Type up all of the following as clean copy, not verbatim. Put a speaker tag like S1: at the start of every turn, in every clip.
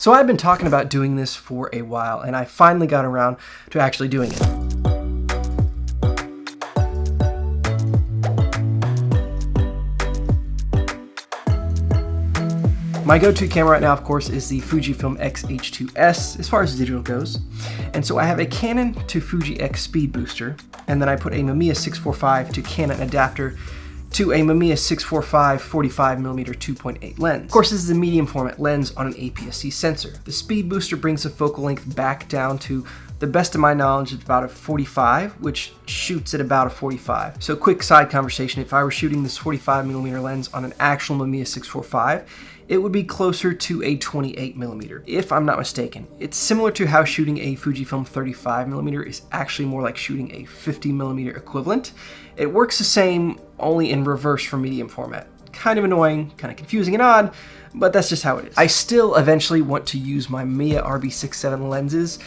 S1: So I've been talking about doing this for a while, and I finally got around to actually doing it. My go-to camera right now, of course, is the Fujifilm XH-2S as far as digital goes. And so I have a Canon to Fuji X speed booster, and then I put a Mamiya 645 to Canon adapter to a Mamiya 645 45mm 2.8 lens. Of course, this is a medium format lens on an APS-C sensor. The speed booster brings the focal length back down to, the best of my knowledge, it's about a 45, which shoots at about a 45. So quick side conversation, if I were shooting this 45mm lens on an actual Mamiya 645, it would be closer to a 28mm, if I'm not mistaken. It's similar to how shooting a Fujifilm 35mm is actually more like shooting a 50mm equivalent. It works the same, only in reverse for medium format. Kind of annoying, kind of confusing and odd, but that's just how it is. I still eventually want to use my Mamiya RB67 lenses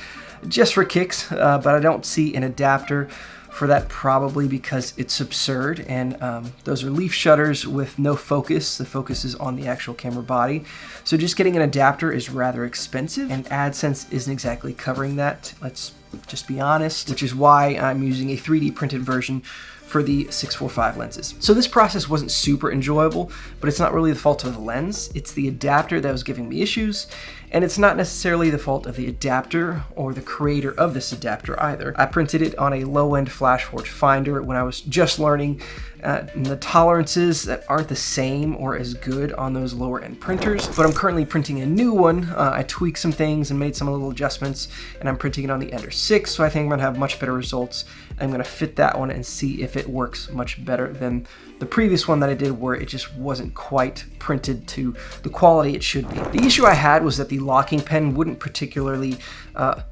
S1: just for kicks, but I don't see an adapter for that, probably because it's absurd, and those are leaf shutters with no focus. The focus is on the actual camera body. So just getting an adapter is rather expensive, and AdSense isn't exactly covering that, let's just be honest, which is why I'm using a 3D printed version for the 645 lenses. So this process wasn't super enjoyable, but it's not really the fault of the lens. It's the adapter that was giving me issues, and it's not necessarily the fault of the adapter or the creator of this adapter either. I printed it on a low-end FlashForge Finder when I was just learning, and the tolerances that aren't the same or as good on those lower-end printers, but I'm currently printing a new one. I tweaked some things and made some little adjustments, and I'm printing it on the Ender 6, so I think I'm gonna have much better results. I'm gonna fit that one and see if it works much better than the previous one that I did, where it just wasn't quite printed to the quality it should be. The issue I had was that the locking pen wouldn't particularly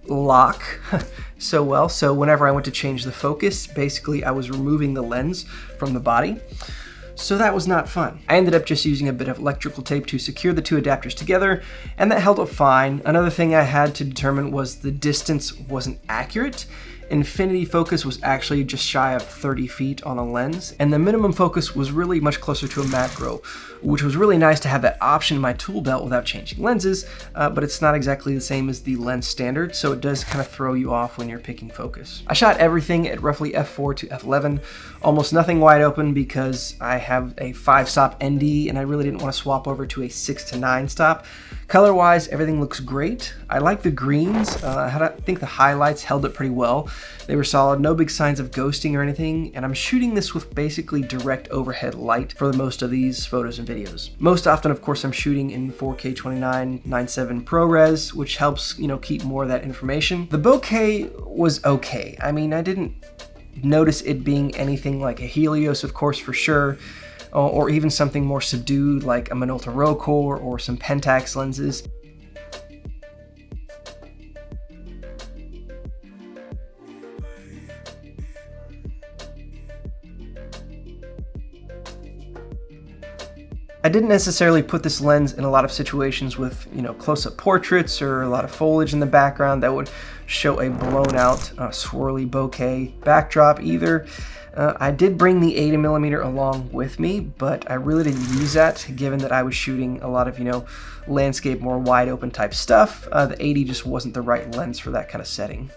S1: lock so well, so whenever I went to change the focus, basically I was removing the lens from the body. So that was not fun. I ended up just using a bit of electrical tape to secure the two adapters together, and that held up fine. Another thing I had to determine was the distance wasn't accurate. Infinity focus was actually just shy of 30 feet on a lens, and the minimum focus was really much closer to a macro, which was really nice to have that option in my tool belt without changing lenses, but it's not exactly the same as the lens standard, so it does kind of throw you off when you're picking focus. I shot everything at roughly f4 to f11, almost nothing wide open I have a 5-stop ND and I really didn't want to swap over to a 6 to 9 stop. Color-wise, everything looks great. I like the greens. I think the highlights held up pretty well. They were solid, no big signs of ghosting or anything, and I'm shooting this with basically direct overhead light for most of these photos and videos. Most often, of course, I'm shooting in 4K 29:9:7 ProRes, which helps, keep more of that information. The bokeh was okay. I mean, I didn't notice it being anything like a Helios, of course, for sure, or even something more subdued like a Minolta Rocore or some Pentax lenses. I didn't necessarily put this lens in a lot of situations with, close-up portraits or a lot of foliage in the background that would show a blown-out, swirly bokeh backdrop either. I did bring the 80mm along with me, but I really didn't use that, given that I was shooting a lot of, landscape, more wide-open type stuff. The 80 just wasn't the right lens for that kind of setting.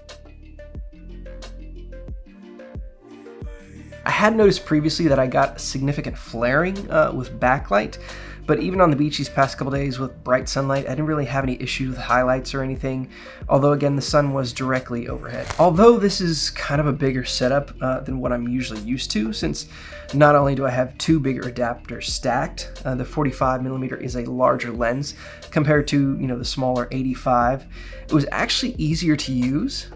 S1: I had noticed previously that I got significant flaring with backlight, but even on the beach these past couple days with bright sunlight, I didn't really have any issues with highlights or anything, although again the sun was directly overhead. Although this is kind of a bigger setup than what I'm usually used to, since not only do I have two bigger adapters stacked, the 45mm is a larger lens compared to the smaller 85. It was actually easier to use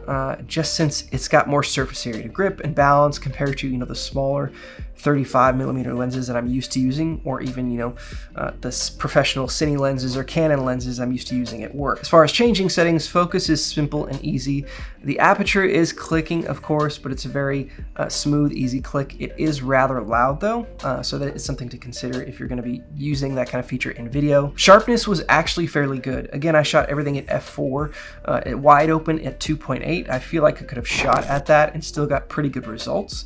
S1: just since it's got more surface area to grip and balance compared to the smaller 35mm lenses that I'm used to using, or even the professional cine lenses or Canon lenses I'm used to using at work. As far as changing settings, focus is simple and easy. The aperture is clicking, of course, but it's a very smooth, easy click. It is rather loud though, so that is something to consider if you're going to be using that kind of feature in video. Sharpness was actually fairly good. Again, I shot everything at f4, at wide open at 2.8. I feel like I could have shot at that and still got pretty good results.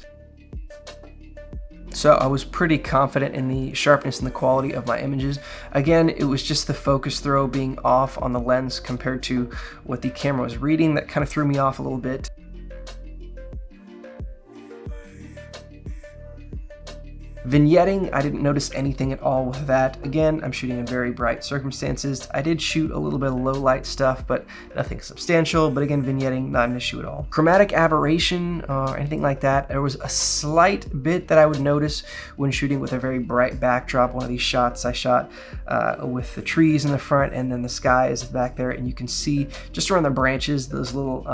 S1: So I was pretty confident in the sharpness and the quality of my images. Again, it was just the focus throw being off on the lens compared to what the camera was reading that kind of threw me off a little bit. Vignetting, I didn't notice anything at all with that. Again, I'm shooting in very bright circumstances. I did shoot a little bit of low light stuff, but nothing substantial. But again, vignetting, not an issue at all. Chromatic aberration or anything like that, there was a slight bit that I would notice when shooting with a very bright backdrop. One of these shots I shot with the trees in the front and then the sky is back there, and you can see just around the branches those little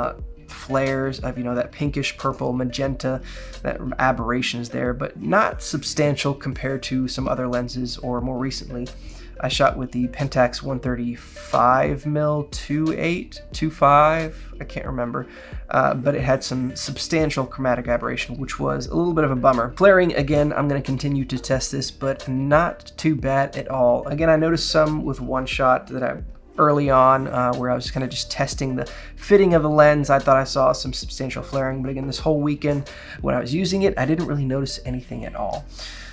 S1: flares of, you know, that pinkish purple magenta, that aberration is there, but not substantial compared to some other lenses. Or more recently, I shot with the Pentax 135mm 2.825, I can't remember, but it had some substantial chromatic aberration, which was a little bit of a bummer. Flaring, again, I'm going to continue to test this, but not too bad at all. Again, I noticed some with one shot that I early on where I was kind of just testing the fitting of the lens. I thought I saw some substantial flaring, but again, this whole weekend when I was using it, I didn't really notice anything at all.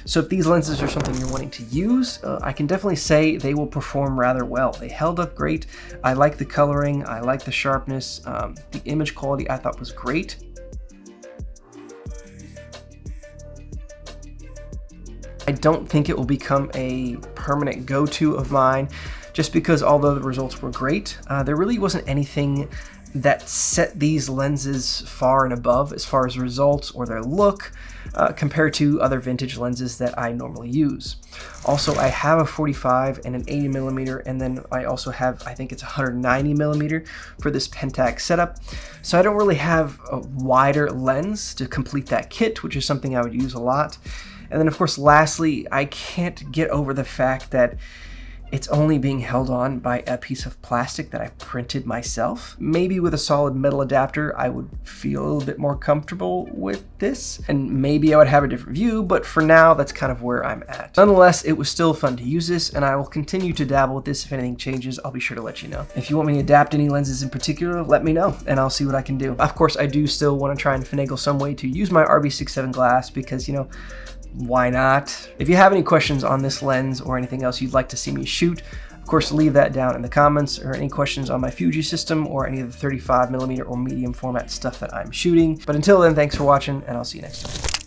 S1: So if these lenses are something you're wanting to use, I can definitely say they will perform rather well. They held up great. I like the coloring, I like the sharpness, the image quality I thought was great. I don't think it will become a permanent go-to of mine, just because although the results were great, there really wasn't anything that set these lenses far and above as far as results or their look compared to other vintage lenses that I normally use. Also, I have a 45 and an 80mm, and then I also have, I think it's 190mm for this Pentax setup. So I don't really have a wider lens to complete that kit, which is something I would use a lot. And then of course, lastly, I can't get over the fact that it's only being held on by a piece of plastic that I printed myself. Maybe with a solid metal adapter, I would feel a little bit more comfortable with this, and maybe I would have a different view, but for now, that's kind of where I'm at. Nonetheless, it was still fun to use this, and I will continue to dabble with this. If anything changes, I'll be sure to let you know. If you want me to adapt any lenses in particular, let me know, and I'll see what I can do. Of course, I do still want to try and finagle some way to use my RB67 glass because, you know, why not? If you have any questions on this lens or anything else you'd like to see me shoot, of course, leave that down in the comments, or any questions on my Fuji system or any of the 35mm or medium format stuff that I'm shooting. But until then, thanks for watching, and I'll see you next time.